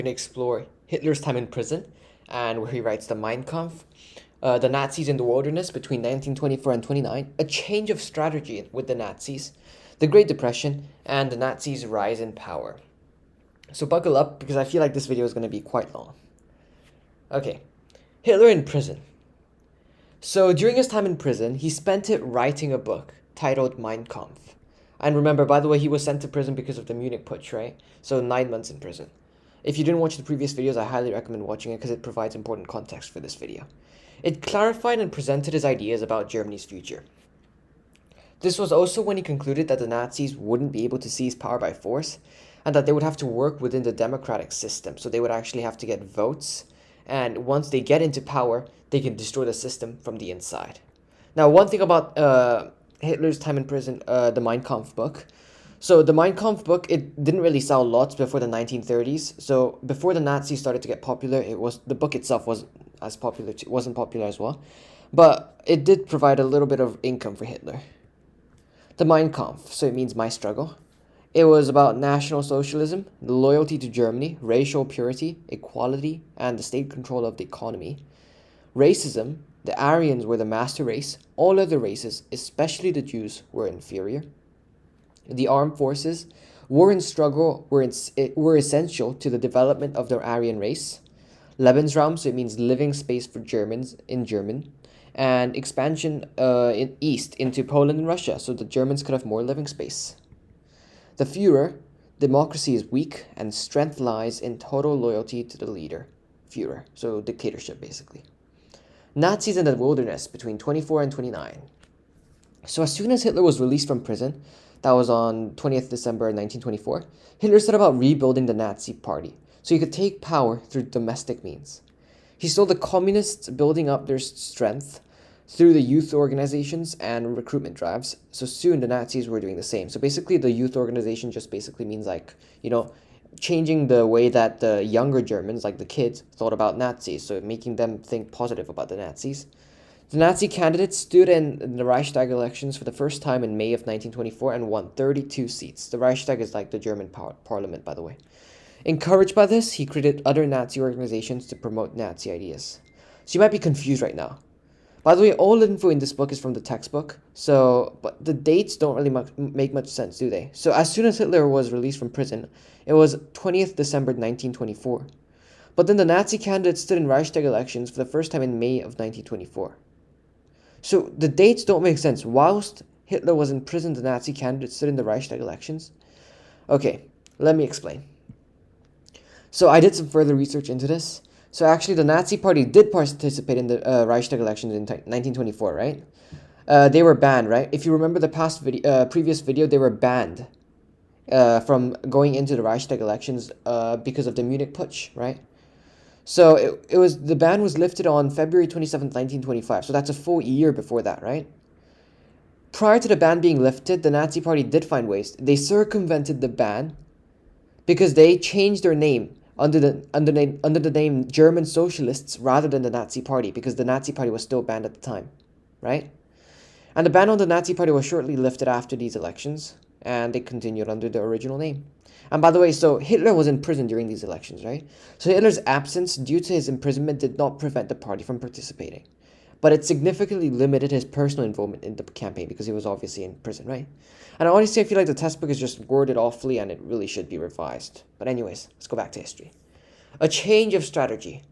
going to explore Hitler's time in prison and where he writes the Mein Kampf, the Nazis in the wilderness between 1924 and 29, a change of strategy with the Nazis, the Great Depression, and the Nazis' rise in power. So buckle up because I feel like this video is going to be quite long. Okay, Hitler in prison. So during his time in prison, he spent it writing a book titled Mein Kampf. And remember, by the way, he was sent to prison because of the Munich Putsch, right? So 9 months in prison. If you didn't watch the previous videos, I highly recommend watching it because it provides important context for this video. It clarified and presented his ideas about Germany's future. This was also when he concluded that the Nazis wouldn't be able to seize power by force and that they would have to work within the democratic system. So they would actually have to get votes, and once they get into power, they can destroy the system from the inside. Now, one thing about Hitler's time in prison, the Mein Kampf book. So the Mein Kampf book, it didn't really sell lots before the 1930s. So before the Nazis started to get popular, the book itself wasn't popular as well. But it did provide a little bit of income for Hitler. The Mein Kampf, so it means my struggle. It was about National Socialism, loyalty to Germany, racial purity, equality, and the state control of the economy. Racism, the Aryans were the master race, all other races, especially the Jews, were inferior. The armed forces, war and struggle were essential to the development of the Aryan race. Lebensraum, so it means living space for Germans in German. And expansion in east into Poland and Russia, so the Germans could have more living space. The Führer, democracy is weak and strength lies in total loyalty to the leader. Führer, so dictatorship basically. Nazis in the wilderness between 24 and 29. So as soon as Hitler was released from prison, that was on 20th December 1924, Hitler set about rebuilding the Nazi party so he could take power through domestic means. He saw the communists building up their strength through the youth organizations and recruitment drives. So soon the Nazis were doing the same. So basically the youth organization just basically means changing the way that the younger Germans, like the kids, thought about Nazis. So making them think positive about the Nazis. The Nazi candidates stood in the Reichstag elections for the first time in May of 1924 and won 32 seats. The Reichstag is like the German parliament, by the way. Encouraged by this, he created other Nazi organizations to promote Nazi ideas. So you might be confused right now. By the way, all the info in this book is from the textbook, but the dates don't really make much sense, do they? So as soon as Hitler was released from prison, it was 20th December 1924. But then the Nazi candidates stood in Reichstag elections for the first time in May of 1924. So the dates don't make sense. Whilst Hitler was in prison, the Nazi candidates stood in the Reichstag elections. Okay, let me explain. So I did some further research into this. So actually the Nazi party did participate in the Reichstag elections in 1924, right? They were banned, right? If you remember the previous video, they were banned from going into the Reichstag elections because of the Munich Putsch, right? So the ban was lifted on February 27th, 1925. So that's a full year before that, right? Prior to the ban being lifted, the Nazi party did find ways. They circumvented the ban because they changed their name under the name German Socialists rather than the Nazi Party, because the Nazi Party was still banned at the time, right? And the ban on the Nazi Party was shortly lifted after these elections, and they continued under the original name. And by the way, so Hitler was in prison during these elections, right? So Hitler's absence due to his imprisonment did not prevent the party from participating, but it significantly limited his personal involvement in the campaign because he was obviously in prison, right? And honestly, I feel like the textbook is just worded awfully and it really should be revised. But anyways, let's go back to history. A change of strategy.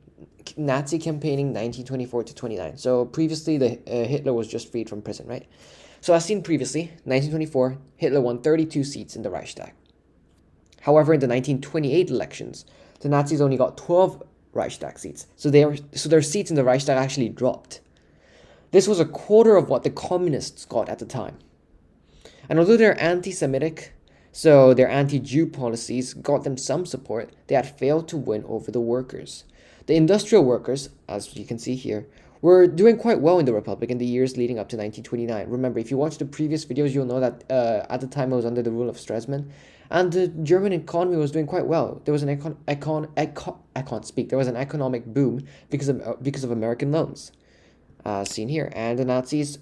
Nazi campaigning 1924 to 29. So previously, Hitler was just freed from prison, right? So as seen previously, 1924, Hitler won 32 seats in the Reichstag. However, in the 1928 elections, the Nazis only got 12 Reichstag seats. So their seats in the Reichstag actually dropped. This was a quarter of what the communists got at the time. And although they're anti-Semitic, so their anti-Jew policies got them some support, they had failed to win over the workers. The industrial workers, as you can see here, were doing quite well in the Republic in the years leading up to 1929. Remember, if you watch the previous videos, you'll know that at the time it was under the rule of Stresemann, and the German economy was doing quite well. There was an There was an economic boom because of American loans, seen here. And the Nazis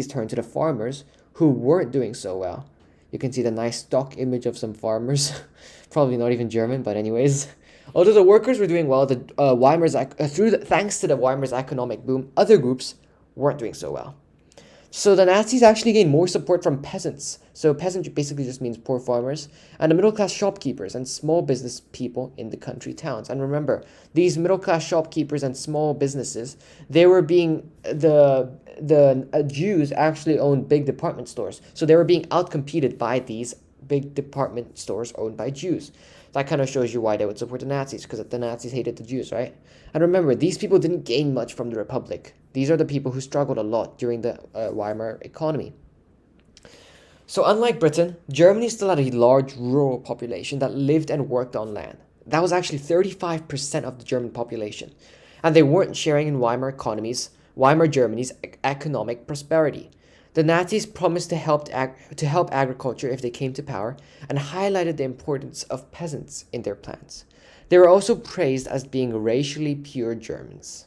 turned to the farmers, who weren't doing so well. You can see the nice stock image of some farmers, probably not even German, but anyways. Although the workers were doing well, thanks to the Weimar's economic boom, other groups weren't doing so well. So the Nazis actually gained more support from peasants. So peasant basically just means poor farmers and the middle class shopkeepers and small business people in the country towns. And remember, these middle class shopkeepers and small businesses, they were being the Jews actually owned big department stores. So they were being outcompeted by these big department stores owned by Jews. That kind of shows you why they would support the Nazis, because the Nazis hated the Jews, right? And remember, these people didn't gain much from the Republic. These are the people who struggled a lot during the Weimar economy. So unlike Britain, Germany still had a large rural population that lived and worked on land. That was actually 35% of the German population. And they weren't sharing in Weimar Germany's economic prosperity. The Nazis promised to help agriculture if they came to power and highlighted the importance of peasants in their plans. They were also praised as being racially pure Germans.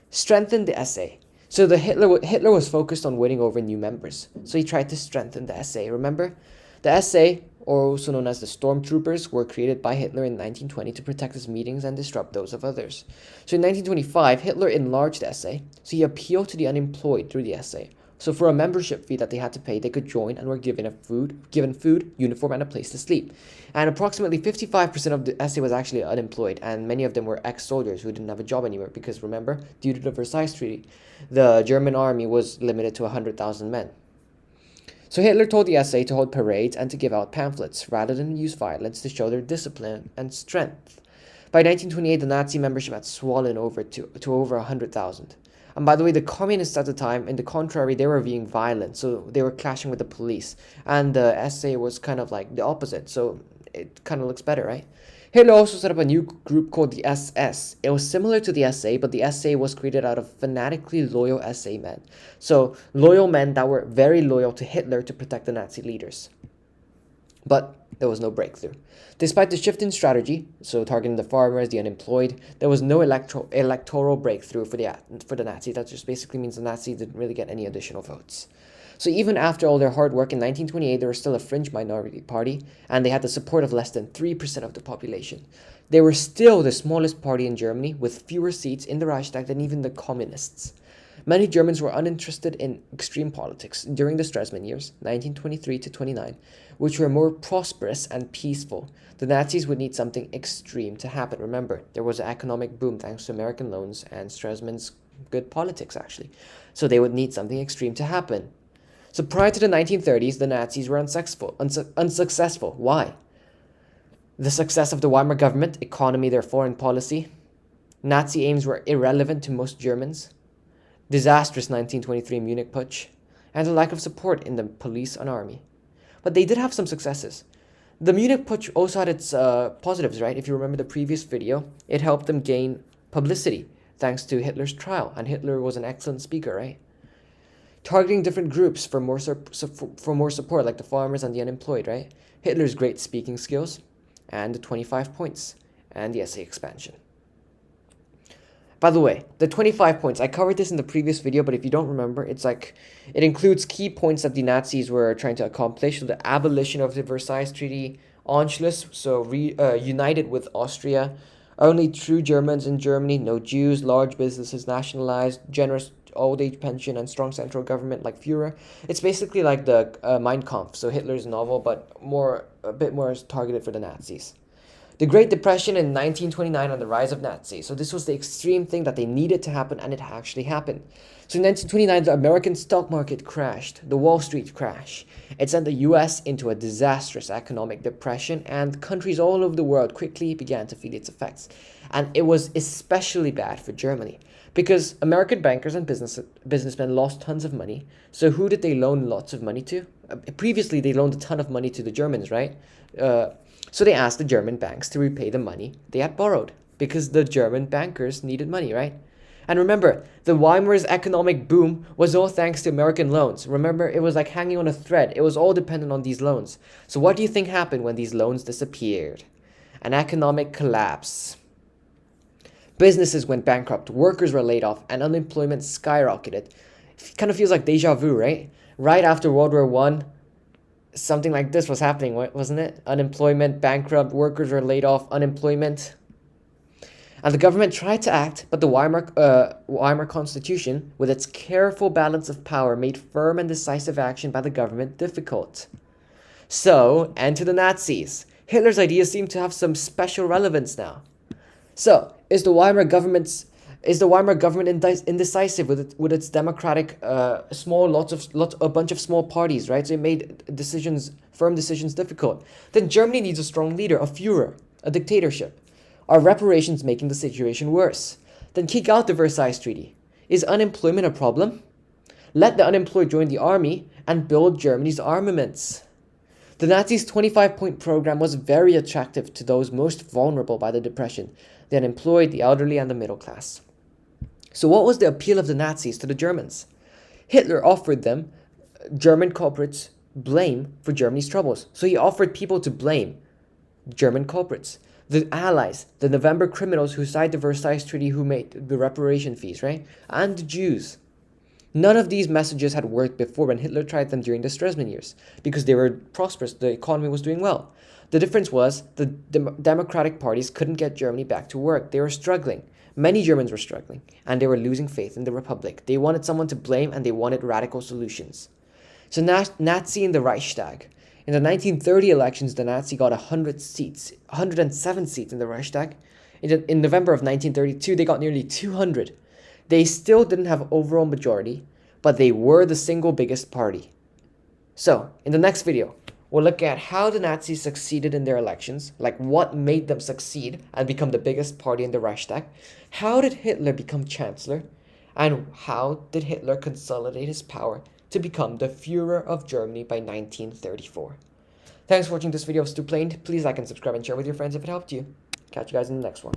Strengthen the SA. So Hitler was focused on winning over new members. So he tried to strengthen the SA. Remember? The SA, or also known as the Stormtroopers, were created by Hitler in 1920 to protect his meetings and disrupt those of others. So in 1925, Hitler enlarged the SA. So he appealed to the unemployed through the SA. So for a membership fee that they had to pay, they could join and were given food, uniform, and a place to sleep. And approximately 55% of the SA was actually unemployed, and many of them were ex-soldiers who didn't have a job anymore because, remember, due to the Versailles Treaty, the German army was limited to 100,000 men. So Hitler told the SA to hold parades and to give out pamphlets, rather than use violence to show their discipline and strength. By 1928, the Nazi membership had swollen over to over 100,000. And by the way, the communists at the time, in the contrary, they were being violent, so they were clashing with the police. And the SA was kind of like the opposite, so it kind of looks better, right? Hitler also set up a new group called the SS. It was similar to the SA, but the SA was created out of fanatically loyal SA men. So, loyal men that were very loyal to Hitler to protect the Nazi leaders. But there was no breakthrough. Despite the shift in strategy, so targeting the farmers, the unemployed, there was no electoral breakthrough for the Nazis. That just basically means the Nazis didn't really get any additional votes. So even after all their hard work in 1928, they were still a fringe minority party, and they had the support of less than 3% of the population. They were still the smallest party in Germany, with fewer seats in the Reichstag than even the communists. Many Germans were uninterested in extreme politics during the Stresemann years, 1923 to 29, which were more prosperous and peaceful. The Nazis would need something extreme to happen. Remember, there was an economic boom thanks to American loans and Stresemann's good politics, actually. So they would need something extreme to happen. So prior to the 1930s, the Nazis were unsuccessful. Why? The success of the Weimar government, economy, their foreign policy. Nazi aims were irrelevant to most Germans. Disastrous 1923 Munich putsch, and a lack of support in the police and army. But they did have some successes. The Munich putsch also had its positives, right? If you remember the previous video, it helped them gain publicity thanks to Hitler's trial, and Hitler was an excellent speaker, right? Targeting different groups for more support, like the farmers and the unemployed, right? Hitler's great speaking skills, and the 25 points, and the SA expansion. By the way, the 25 points, I covered this in the previous video, but if you don't remember, it includes key points that the Nazis were trying to accomplish. So the abolition of the Versailles Treaty, Anschluss, so united with Austria, only true Germans in Germany, no Jews, large businesses nationalized, generous old age pension, and strong central government like Führer. It's basically like the Mein Kampf, so Hitler's novel, but a bit more targeted for the Nazis. The Great Depression in 1929 and the rise of Nazis. So this was the extreme thing that they needed to happen, and it actually happened. So in 1929, the American stock market crashed, the Wall Street crash. It sent the US into a disastrous economic depression, and countries all over the world quickly began to feel its effects. And it was especially bad for Germany, because American bankers and businessmen lost tons of money. So who did they loan lots of money to? Previously, they loaned a ton of money to the Germans, right? So they asked the German banks to repay the money they had borrowed, because the German bankers needed money, right? And remember, the Weimar's economic boom was all thanks to American loans. Remember, it was like hanging on a thread. It was all dependent on these loans. So what do you think happened when these loans disappeared? An economic collapse. Businesses went bankrupt, workers were laid off, and unemployment skyrocketed. It kind of feels like deja vu, right? Right after World War I, something like this was happening, wasn't it? Unemployment, bankrupt, workers were laid off, unemployment. And the government tried to act, but the Weimar Constitution, with its careful balance of power, made firm and decisive action by the government difficult. So, enter the Nazis. Hitler's ideas seem to have some special relevance now. So, is the Weimar government indecisive with its democratic a bunch of small parties, right? So it made firm decisions difficult. Then Germany needs a strong leader, a Führer, a dictatorship. Are reparations making the situation worse? Then kick out the Versailles Treaty. Is unemployment a problem? Let the unemployed join the army and build Germany's armaments. The Nazis' 25-point program was very attractive to those most vulnerable by the Depression, the unemployed, the elderly, and the middle class. So what was the appeal of the Nazis to the Germans? Hitler offered them, German culprits, blame for Germany's troubles. So he offered people to blame German culprits. The Allies, the November criminals who signed the Versailles Treaty, who made the reparation fees, right? And the Jews. None of these messages had worked before when Hitler tried them during the Stresemann years, because they were prosperous, the economy was doing well. The difference was the democratic parties couldn't get Germany back to work. They were struggling. Many Germans were struggling, and they were losing faith in the Republic. They wanted someone to blame, and they wanted radical solutions. So Nazi in the Reichstag. In the 1930 elections, the Nazi got 107 seats in the Reichstag. In November of 1932, they got nearly 200. They still didn't have overall majority, but they were the single biggest party. So, in the next video, we'll look at how the Nazis succeeded in their elections, like what made them succeed and become the biggest party in the Reichstag, how did Hitler become chancellor, and how did Hitler consolidate his power to become the Führer of Germany by 1934. Thanks for watching this video of Stu Plain. Please like and subscribe and share with your friends if it helped you. Catch you guys in the next one.